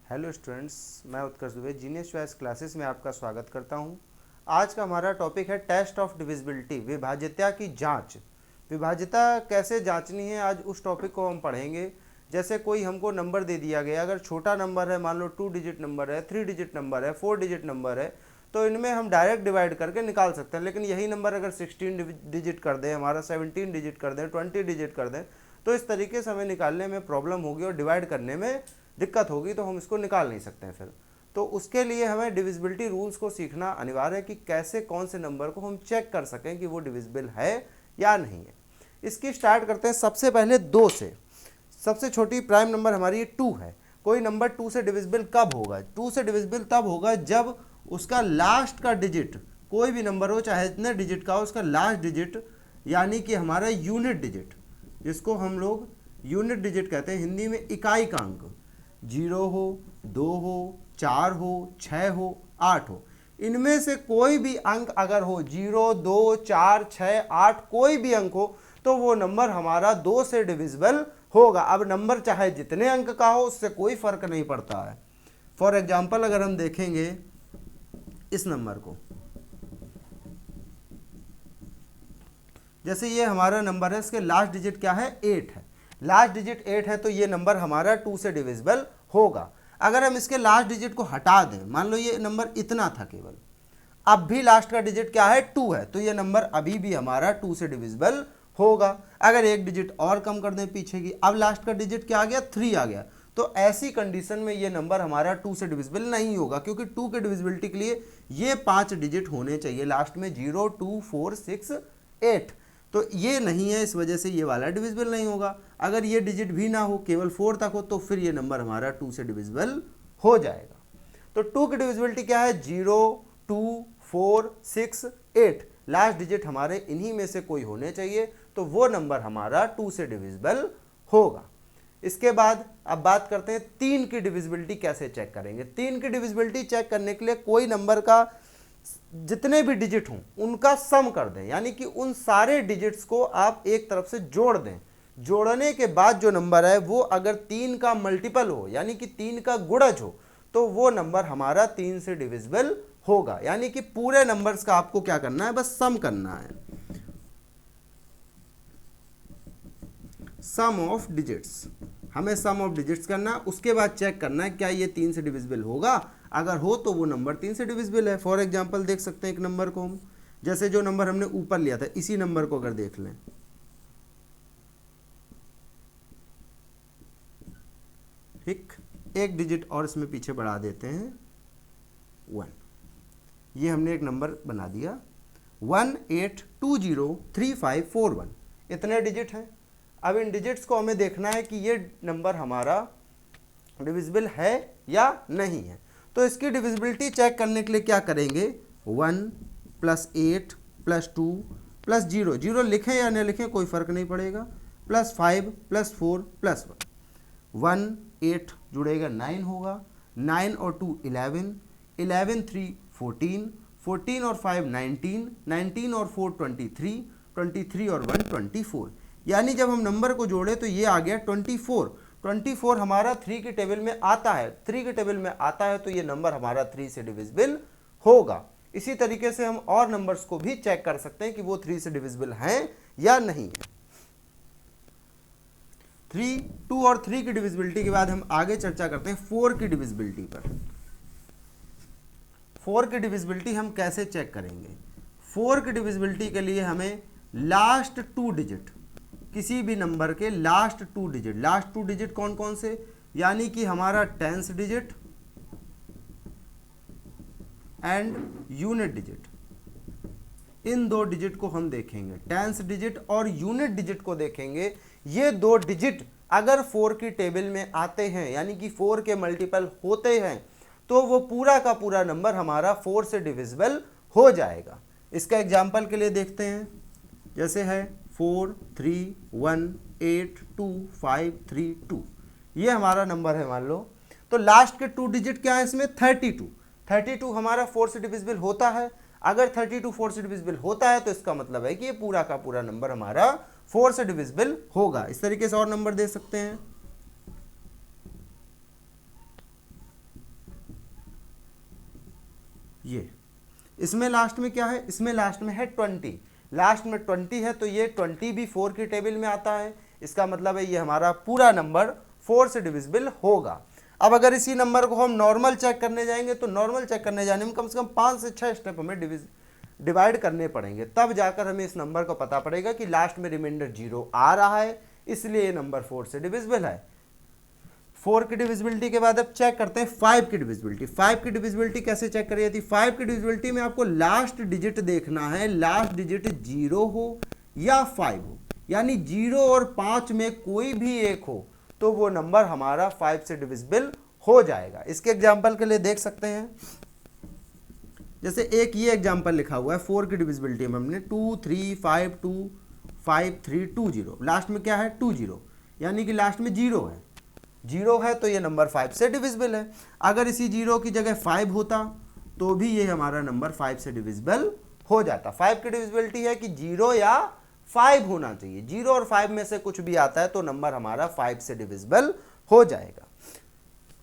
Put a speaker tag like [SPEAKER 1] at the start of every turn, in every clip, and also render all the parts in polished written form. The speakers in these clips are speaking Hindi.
[SPEAKER 1] हेलो स्टूडेंट्स, मैं उत्कर्ष दुबे जीनियस चॉइस क्लासेस में आपका स्वागत करता हूं। आज का हमारा टॉपिक है टेस्ट ऑफ डिविजिबिलिटी, विभाज्यता की जांच। विभाज्यता कैसे जांचनी है, आज उस टॉपिक को हम पढ़ेंगे। जैसे कोई हमको नंबर दे दिया गया, अगर छोटा नंबर है, मान लो 2 डिजिट नंबर है, 3 डिजिट नंबर है, 4 डिजिट नंबर है, तो इनमें हम डायरेक्ट डिवाइड करके निकाल सकते हैं। लेकिन यही नंबर अगर 16 डिजिट कर दें, हमारा 17 डिजिट कर दें, 20 डिजिट कर दें, तो इस तरीके से हमें निकालने में प्रॉब्लम होगी और डिवाइड करने में दिक्कत होगी, तो हम इसको निकाल नहीं सकते हैं फिर। तो उसके लिए हमें डिविजिबिलिटी रूल्स को सीखना अनिवार्य है कि कैसे कौन से नंबर को हम चेक कर सकें कि वो डिविजिबल है या नहीं है। इसकी स्टार्ट करते हैं सबसे पहले 2 से। सबसे छोटी प्राइम नंबर हमारी 2 है। कोई नंबर 2 से डिविजिबल कब होगा? 2 से डिविजिबल तब होगा जब उसका लास्ट का डिजिट, कोई भी नंबर हो चाहे इतने डिजिट का हो, उसका लास्ट डिजिट यानी कि हमारा यूनिट डिजिट, जिसको हम लोग यूनिट डिजिट कहते हैं, हिंदी में इकाई का अंक, 0 हो, 2 हो, 4 हो, 6 हो, 8 हो, इनमें से कोई भी अंक अगर हो, 0, 2, 4, 6, 8, कोई भी अंक हो, तो वो नंबर हमारा 2 से डिविजिबल होगा। अब नंबर चाहे जितने अंक का हो, उससे कोई फर्क नहीं पड़ता है। फॉर एग्जाम्पल अगर हम देखेंगे इस नंबर को, जैसे ये हमारा नंबर है, इसके लास्ट डिजिट क्या है? 8 है। लास्ट डिजिट 8 है, तो ये नंबर हमारा 2 से डिविजिबल होगा। अगर हम इसके लास्ट डिजिट को हटा दें, मान लो ये नंबर इतना था केवल, अब भी लास्ट का डिजिट क्या है? 2 है, तो ये नंबर अभी भी हमारा 2 से डिविजिबल होगा। अगर एक डिजिट और कम कर दें पीछे की, अब लास्ट का डिजिट क्या आ गया? 3 आ गया, तो ऐसी कंडीशन में ये नंबर हमारा 2 से डिविजिबल नहीं होगा, क्योंकि 2 के डिविजिबिलिटी के लिए ये 5 डिजिट होने चाहिए लास्ट में, 0, 2, 4, 6, 8। तो ये नहीं है, इस वजह से ये वाला डिविजिबल नहीं होगा। अगर ये डिजिट भी ना हो, केवल 4 तक हो, तो फिर ये नंबर हमारा 2 से डिविजिबल हो जाएगा। तो 2 की डिविजिबिलिटी क्या है? 0, 2, 4, 6, 8। लास्ट डिजिट हमारे इन्हीं में से कोई होने चाहिए, तो वो नंबर हमारा 2 से डिविजिबल होगा। इसके बाद अब बात करते हैं 3 की डिविजिबिलिटी कैसे चेक करेंगे। 3 की डिविजिबिलिटी चेक करने के लिए कोई नंबर का जितने भी डिजिट हों उनका सम कर दें, यानी कि उन सारे डिजिट्स को आप एक तरफ से जोड़ दें। जोड़ने के बाद जो नंबर है वो अगर 3 का मल्टीपल हो, यानी कि 3 का गुणज हो, तो वो नंबर हमारा 3 से डिविजिबल होगा। यानी कि पूरे नंबर्स का आपको क्या करना है? बस सम करना है, सम ऑफ डिजिट्स। हमें सम ऑफ डिजिट्स करना है, उसके बाद चेक करना है क्या ये 3 से डिविजिबल होगा। अगर हो तो वो नंबर 3 से डिविजिबल है। फॉर एग्जांपल देख सकते हैं एक नंबर को हम, जैसे जो नंबर हमने ऊपर लिया था, इसी नंबर को अगर देख लें, ठीक, एक डिजिट और इसमें पीछे बढ़ा देते हैं, 1। ये हमने एक नंबर बना दिया, 18203541। इतने डिजिट हैं। अब इन डिजिट्स को हमें देखना है कि ये नंबर हमारा डिविजिबल है या नहीं है। तो इसकी डिविजिबिलिटी चेक करने के लिए क्या करेंगे? 1 + 8 + 2 + 0, 0 लिखें या न लिखें कोई फर्क नहीं पड़ेगा, +5 + 4 + 1, 1 8 जुड़ेगा 9 होगा, 9 और 2 11, 11 3 14, 14 और 5 19, 19 और 4 23, 23 और 1 24। यानी जब हम नंबर को जोड़े तो ये आ गया 24। 24 हमारा 3 के टेबल में आता है, 3 के टेबल में आता है, तो ये नंबर हमारा 3 से डिविजिबल होगा। इसी तरीके से हम और नंबर्स को भी चेक कर सकते हैं कि वो 3 से डिविजिबल हैं या नहीं है। 3, 2 और 3 की डिविजिबिलिटी के बाद हम आगे चर्चा करते हैं 4 की डिविजिबिलिटी पर। 4 की डिविजिबिलिटी हम कैसे चेक करेंगे? 4 की डिविजिबिलिटी के लिए हमें लास्ट 2 डिजिट, किसी भी नंबर के लास्ट 2 डिजिट, लास्ट 2 डिजिट कौन कौन से? यानी कि हमारा tens digit and unit digit, in 2 digit को हम देखेंगे। टेंस डिजिट और यूनिट डिजिट को देखेंगे। ये 2 डिजिट अगर 4 की टेबल में आते हैं, यानी कि 4 के मल्टीपल होते हैं, तो वो पूरा का पूरा नंबर हमारा 4 से डिविजिबल हो जाएगा। इसका एग्जाम्पल के लिए देखते हैं, जैसे है 4 3 1 8 2 5 3 2, ये हमारा नंबर है मान लो। तो लास्ट के 2 डिजिट क्या है इसमें? 32। 32 हमारा 4 से डिविजिबल होता है। अगर 32 4 से डिविजिबल होता है तो इसका मतलब है कि ये पूरा का पूरा नंबर हमारा 4 से डिविजिबल होगा। इस तरीके से और नंबर दे सकते हैं, ये इसमें लास्ट में क्या है, इसमें लास्ट में है 20, लास्ट में 20 है तो ये 20 भी 4 की टेबल में आता है। इसका मतलब है ये हमारा पूरा नंबर 4 से डिविजिबल होगा। अब अगर इसी नंबर को हम नॉर्मल चेक करने जाएंगे तो नॉर्मल चेक करने जाने में कम से कम 5 से 6 स्टेप हमें डिवाइड करने पड़ेंगे, तब जाकर हमें इस नंबर को पता पड़ेगा कि लास्ट में रिमाइंडर 0 आ रहा है, इसलिए ये नंबर 4 से डिविजिबल है। 4 की डिविजिबिलिटी के बाद अब चेक करते हैं 5 की डिविजिबिलिटी। 5 की डिविजिबिलिटी कैसे चेक करी जाती है? 5 की डिविजिबिलिटी में आपको लास्ट डिजिट देखना है, लास्ट डिजिट 0 हो या 5 हो, यानी 0 और 5 में कोई भी एक हो तो वो नंबर हमारा 5 से डिविजिबल हो जाएगा। इसके एग्जाम्पल के लिए देख सकते हैं, जैसे एक ये एग्जाम्पल लिखा हुआ है 4 की डिविजिबिलिटी में हमने 2 3 5 2 5 3 2 0, लास्ट में क्या है 2 0, यानी कि लास्ट में 0 है, 0 है तो ये नंबर 5 से डिविजिबल है। अगर इसी 0 की जगह 5 होता तो भी ये हमारा नंबर 5 से डिविजिबल हो जाता। 5 की डिविजिबिलिटी है कि 0 या 5 होना चाहिए, 0 और 5 में से कुछ भी आता है तो नंबर हमारा 5 से डिविजिबल हो जाएगा।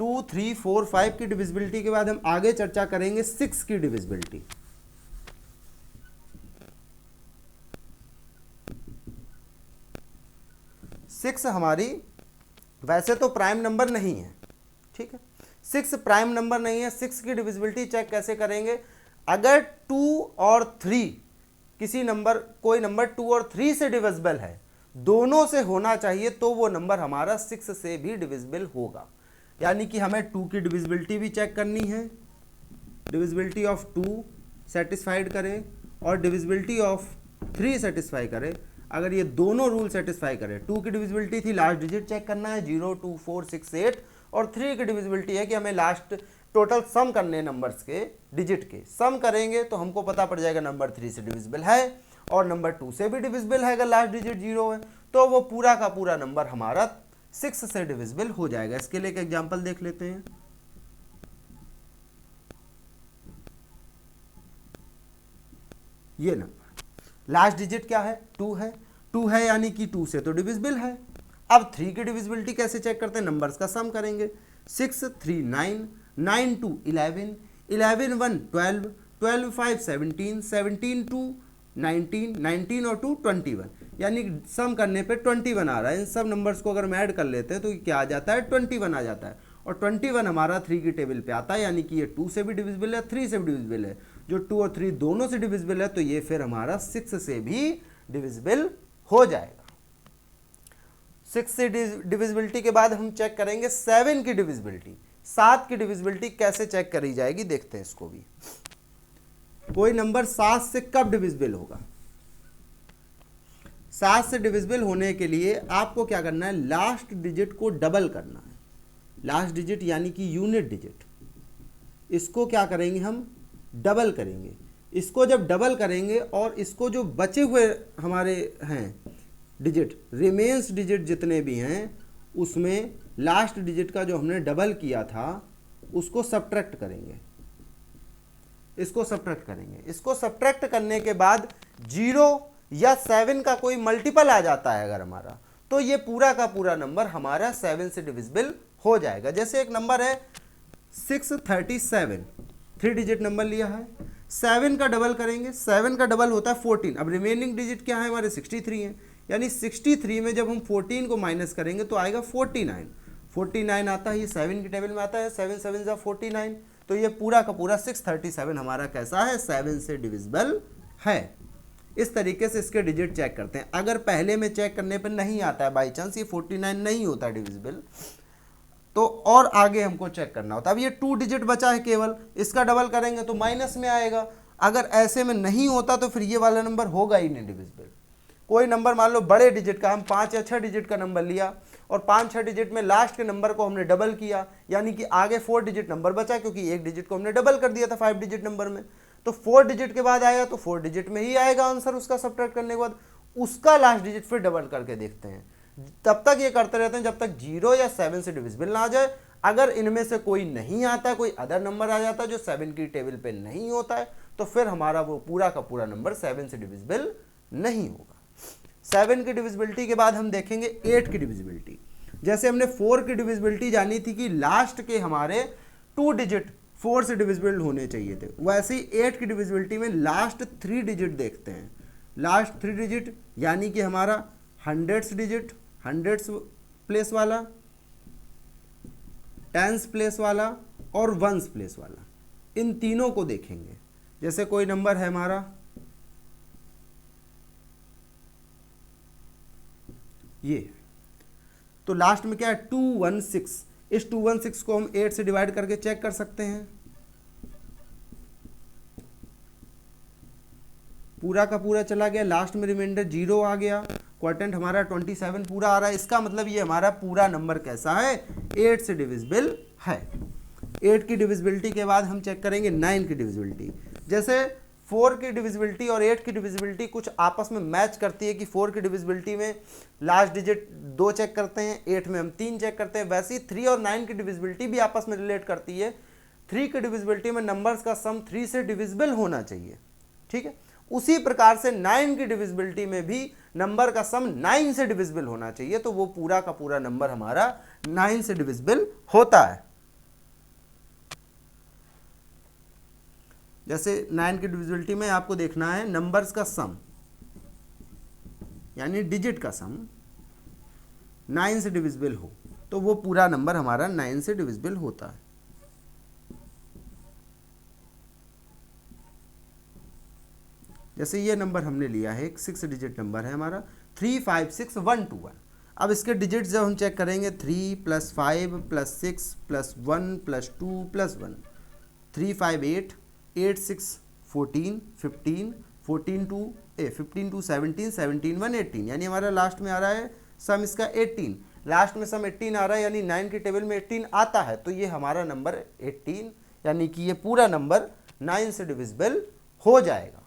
[SPEAKER 1] 2 3 4 5 की डिविजिबिलिटी के बाद हम आगे चर्चा करेंगे 6 की डिविजिबिलिटी। 6 हमारी वैसे तो प्राइम नंबर नहीं है, ठीक है, 6 प्राइम नंबर नहीं है। 6 की डिविजिबिलिटी चेक कैसे करेंगे? अगर 2 और 3 किसी नंबर, कोई नंबर 2 और 3 से डिविजिबल है, दोनों से होना चाहिए तो वो नंबर हमारा 6 से भी डिविजिबल होगा। यानी कि हमें 2 की डिविजिबिलिटी भी चेक करनी है, डिविजिबिलिटी ऑफ 2 सेटिस्फाइड करे और डिविजिबिलिटी ऑफ 3 सेटिस्फाई करे। अगर ये दोनों रूल सेटिस्फाई करें, 2 की डिविजिबिलिटी थी लास्ट डिजिट चेक करना है 0 2 4 6 8, और 3 की डिविजिबिलिटी है कि हमें लास्ट टोटल सम करने नंबर्स के डिजिट के, सम करेंगे तो हमको पता पड़ जाएगा नंबर 3 से डिविजिबल है और नंबर 2 से भी डिविजिबल है। अगर लास्ट डिजिट 0 है तो वो पूरा का पूरा नंबर हमारा 6 से डिविजिबल हो जाएगा। इसके लिए एक एग्जाम्पल देख लेते हैं। ये नंबर लास्ट डिजिट क्या है? 2 है, 2 है यानी कि 2 से तो डिविजिबल है। अब 3 की डिविजिबिलिटी कैसे चेक करते हैं? नंबर्स का सम करेंगे, 6 3 9 9 2 11 11 1 12 12 5 17 17 2 19 19 और 2 21, यानी सम करने पे 21 आ रहा है। इन सब नंबर्स को अगर हम ऐड कर लेते हैं तो क्या आ जाता है? 21 आ जाता है, और 21 हमारा 3 की टेबल पे आता है, यानी कि ये 2 से भी डिविजिबल है 3 से भी डिविजिबल है। जो 2 और 3 दोनों से डिविजिबल है तो ये फिर हमारा 6 से भी डिविजिबल हो जाएगा। 6 से डिविजिबिलिटी के बाद हम चेक करेंगे 7 की डिविजिबिलिटी। 7 की डिविजिबिलिटी कैसे चेक करी जाएगी देखते हैं इसको भी। कोई नंबर 7 से कब डिविजिबल होगा? 7 से डिविजिबल होने के लिए आपको क्या करना है? लास्ट डिजिट को डबल करना है। लास्ट डिजिट यानी कि यूनिट डिजिट, इसको क्या करेंगे हम? डबल करेंगे। इसको जब डबल करेंगे और इसको जो बचे हुए हमारे हैं डिजिट, रिमेन्स डिजिट जितने भी हैं, उसमें लास्ट डिजिट का जो हमने डबल किया था उसको सब्ट्रैक्ट करेंगे, इसको सब्ट्रैक्ट करेंगे। इसको सब्ट्रैक्ट करने के बाद 0 या 7 का कोई मल्टीपल आ जाता है अगर हमारा, तो ये पूरा का पूरा नंबर हमारा 7 से डिविजिबल हो जाएगा। जैसे एक नंबर है 637, 3 डिजिट नंबर लिया है, 7 का डबल करेंगे, 7 का डबल होता है 14। अब रिमेनिंग डिजिट क्या है हमारे? 63 हैं, यानी 63 में जब हम 14 को माइनस करेंगे तो आएगा 49। 49 आता है, ये 7 की टेबल में आता है, 7 7 जा 49, तो ये पूरा का पूरा 637 हमारा कैसा है? 7 से डिविजिबल है। इस तरीके से इसके डिजिट चेक करते हैं। अगर पहले में चेक करने पर नहीं आता है, बाई चांस ये 49 नहीं होता डिविजिबल, तो और आगे हमको चेक करना होता है। अब ये 2 डिजिट बचा है केवल, इसका डबल करेंगे तो माइनस में आएगा। अगर ऐसे में नहीं होता तो फिर ये वाला नंबर होगा ही नहीं डिविजिबल। कोई नंबर मान लो बड़े डिजिट का, हम 5 या 6 डिजिट का नंबर लिया और 5-6 डिजिट में लास्ट के नंबर को हमने डबल किया, यानी कि आगे 4 डिजिट नंबर बचा, क्योंकि एक डिजिट को हमने डबल कर दिया था 5 डिजिट नंबर में। तो 4 डिजिट के बाद आया तो 4 डिजिट में ही आएगा आंसर उसका, सब्ट्रैक्ट करने के बाद उसका लास्ट डिजिट फिर डबल करके देखते हैं। तब तक ये करते रहते हैं जब तक 0 या 7 से डिविजिबल ना आ जाए। अगर इनमें से कोई नहीं आता, कोई अदर नंबर आ जाता है जो 7 की टेबल पे नहीं होता है, तो फिर हमारा वो पूरा का पूरा नंबर 7 से डिविजिबल नहीं होगा। 7 की डिविजिबिलिटी के बाद हम देखेंगे 8 की डिविजिबिलिटी। जैसे हमने 4 की डिविजिबिलिटी जानी थी कि लास्ट के हमारे 2 डिजिट 4 से डिविजिबल होने चाहिए थे। वैसे ही 8 की डिविजिबिलिटी में लास्ट 3 डिजिट देखते हैं। लास्ट 3 डिजिट यानी कि हमारा हंड्रेड्स डिजिट, हंड्रेड्स प्लेस वाला, टेंस प्लेस वाला और वंस प्लेस वाला, इन तीनों को देखेंगे। जैसे कोई नंबर है हमारा ये, तो लास्ट में क्या है 216। इस 216 को हम 8 से डिवाइड करके चेक कर सकते हैं। पूरा का पूरा चला गया, लास्ट में रिमाइंडर 0 आ गया, क्वार्टेंट हमारा 27 पूरा आ रहा है। इसका मतलब ये हमारा पूरा नंबर कैसा है, 8 से डिविजिबल है। 8 की डिविजिबिलिटी के बाद हम चेक करेंगे 9 की डिविजिबिलिटी। जैसे 4 की डिविजिबिलिटी और 8 की डिविजिबिलिटी कुछ आपस में मैच करती है कि 4 की डिविजिबिलिटी में लास्ट डिजिट 2 चेक करते हैं, 8 में हम 3 चेक करते हैं। वैसे ही 3 और 9 की डिविजिबिलिटी भी आपस में रिलेट करती है। 3 की डिविजिबिलिटी में नंबर्स का सम 3 से डिविजिबल होना चाहिए, ठीक है। उसी प्रकार से 9 की डिविजिबिलिटी में भी नंबर का सम 9 से डिविजिबल होना चाहिए, तो वो पूरा का पूरा नंबर हमारा 9 से डिविजिबल होता है। जैसे 9 की डिविजिबिलिटी में आपको देखना है नंबर्स का सम यानी डिजिट का सम 9 से डिविजिबल हो, तो वो पूरा नंबर हमारा 9 से डिविजिबल होता है। जैसे ये नंबर हमने लिया है, एक 6 डिजिट नंबर है हमारा 356121। अब इसके डिजिट जब हम चेक करेंगे 3 + 5 + 6 + 1 + 2 + 1, 3 5 8, 8 6 14, 15, 14 2 17, 17 1 18, यानी हमारा लास्ट में आ रहा है सम इसका 18। लास्ट में सम 18 आ रहा है यानी 9 की टेबल में 18 आता है, तो ये हमारा नंबर 18 यानी कि ये पूरा नंबर 9 से डिविजिबल हो जाएगा।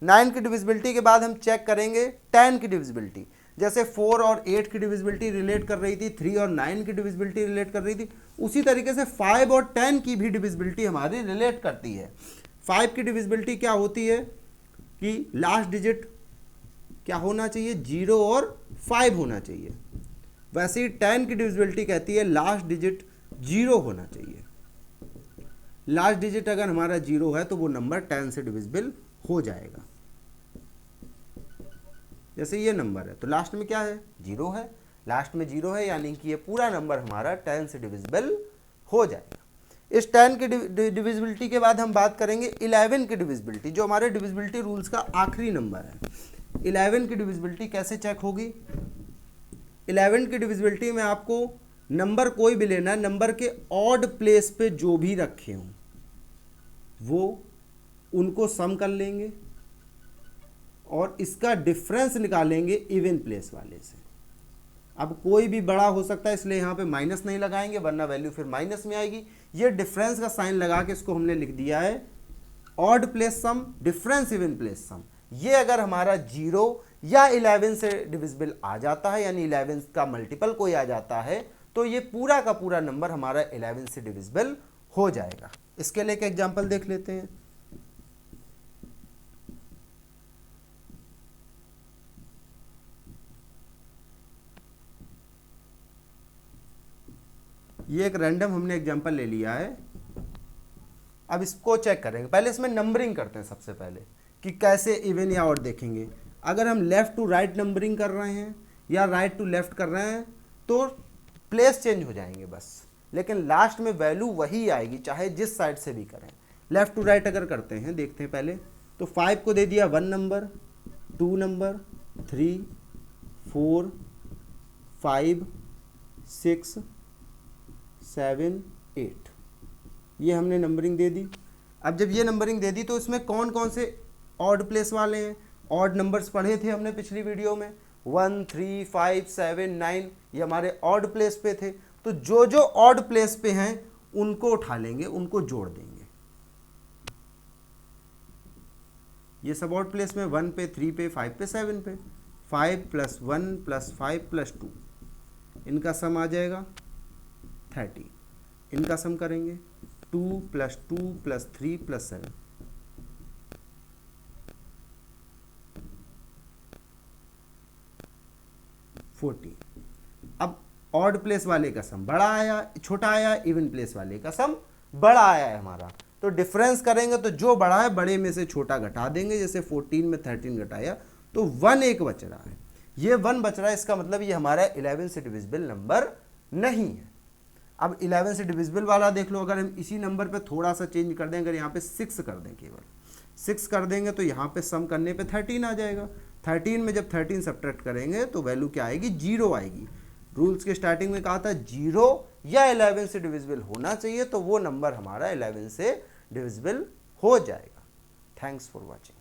[SPEAKER 1] 9 की डिविजिबिलिटी के बाद हम चेक करेंगे 10 की डिविजिबिलिटी। जैसे 4 और 8 की डिविजिबिलिटी रिलेट कर रही थी, 3 और 9 की डिविजिबिलिटी रिलेट कर रही थी, उसी तरीके से 5 और 10 की भी डिविजिबिलिटी हमारी रिलेट करती है। 5 की डिविजिबिलिटी क्या होती है कि लास्ट डिजिट क्या होना चाहिए, 0 और 5 होना चाहिए। वैसे ही 10 की डिविजिबिलिटी कहती है लास्ट डिजिट 0 होना चाहिए। लास्ट डिजिट अगर हमारा 0 है तो वो नंबर 10 से डिविजिबल हो जाएगा। जैसे ये नंबर है तो लास्ट में क्या है, 0 है, लास्ट में 0 है यानी कि ये पूरा नंबर हमारा 10 से डिविजिबल हो जाएगा। इस 10 की डिविजिबिलिटी के बाद हम बात करेंगे 11 की डिविजिबिलिटी, जो हमारे डिविजिबिलिटी रूल्स का आखिरी नंबर है। 11 की डिविजिबिलिटी कैसे चेक होगी, 11 की डिविजिबिलिटी में आपको नंबर कोई भी लेना है, नंबर के ऑड प्लेस पे जो भी रखे हों वो उनको सम कर लेंगे और इसका डिफरेंस निकालेंगे इवन प्लेस वाले से। अब कोई भी बड़ा हो सकता है इसलिए यहाँ पे माइनस नहीं लगाएंगे वरना वैल्यू फिर माइनस में आएगी। ये डिफरेंस का साइन लगा के इसको हमने लिख दिया है odd place some, difference even place some. ये अगर हमारा 0 या 11 से डिविजिबल आ जाता है यानी 11 का मल्टीपल कोई आ जाता है तो ये पूरा का पूरा नंबर हमारा 11 से डिविजिबल हो जाएगा। इसके लिए एक एग्जांपल देख लेते हैं। ये एक रैंडम हमने एग्जांपल ले लिया है। अब इसको चेक करेंगे, पहले इसमें नंबरिंग करते हैं सबसे पहले कि कैसे इवन या ऑड देखेंगे। अगर हम लेफ्ट टू राइट नंबरिंग कर रहे हैं या राइट टू लेफ्ट कर रहे हैं तो प्लेस चेंज हो जाएंगे बस, लेकिन लास्ट में वैल्यू वही आएगी चाहे जिस साइड से भी करें। लेफ्ट टू राइट अगर करते हैं, देखते हैं पहले तो 5 को दे दिया 1 नंबर, 2 नंबर, 3 4 5 6 7 8, ये हमने नंबरिंग दे दी। अब जब ये नंबरिंग दे दी तो इसमें कौन कौन से ऑड प्लेस वाले हैं, ऑड नंबर्स पढ़े थे हमने पिछली वीडियो में 1 3 5 7 9, ये हमारे ऑड प्लेस पे थे। तो जो जो ऑड प्लेस पे हैं उनको उठा लेंगे, उनको जोड़ देंगे। ये सब ऑड प्लेस में 1 पे, 3 पे, 5 पे, 7 पे, 5 + 1 + 5 + 2, इनका सम आ जाएगा 30। इनका सम करेंगे 2 + 2 + 3 + 7, 40। अब ऑड प्लेस वाले का सम बड़ा आया, छोटा आया, इवन प्लेस वाले का सम बड़ा आया है हमारा, तो डिफरेंस करेंगे तो जो बड़ा है बड़े में से छोटा घटा देंगे। जैसे 14 में 13 घटाया तो 1 एक बच रहा है, ये 1 बच रहा है, इसका मतलब ये हमारा 11 से डिविजिबल नंबर नहीं है। अब 11 से डिविजिबल वाला देख लो, अगर हम इसी नंबर पे थोड़ा सा चेंज कर दें, अगर यहाँ पे 6 कर दें, केवल 6 कर देंगे तो यहाँ पे सम करने पे 13 आ जाएगा। 13 में जब 13 सब्ट्रैक्ट करेंगे तो वैल्यू क्या आएगी, 0 आएगी। रूल्स के स्टार्टिंग में कहा था 0 या 11 से डिविजिबल होना चाहिए, तो वो नंबर हमारा 11 से डिविजिबल हो जाएगा। Thanks for watching.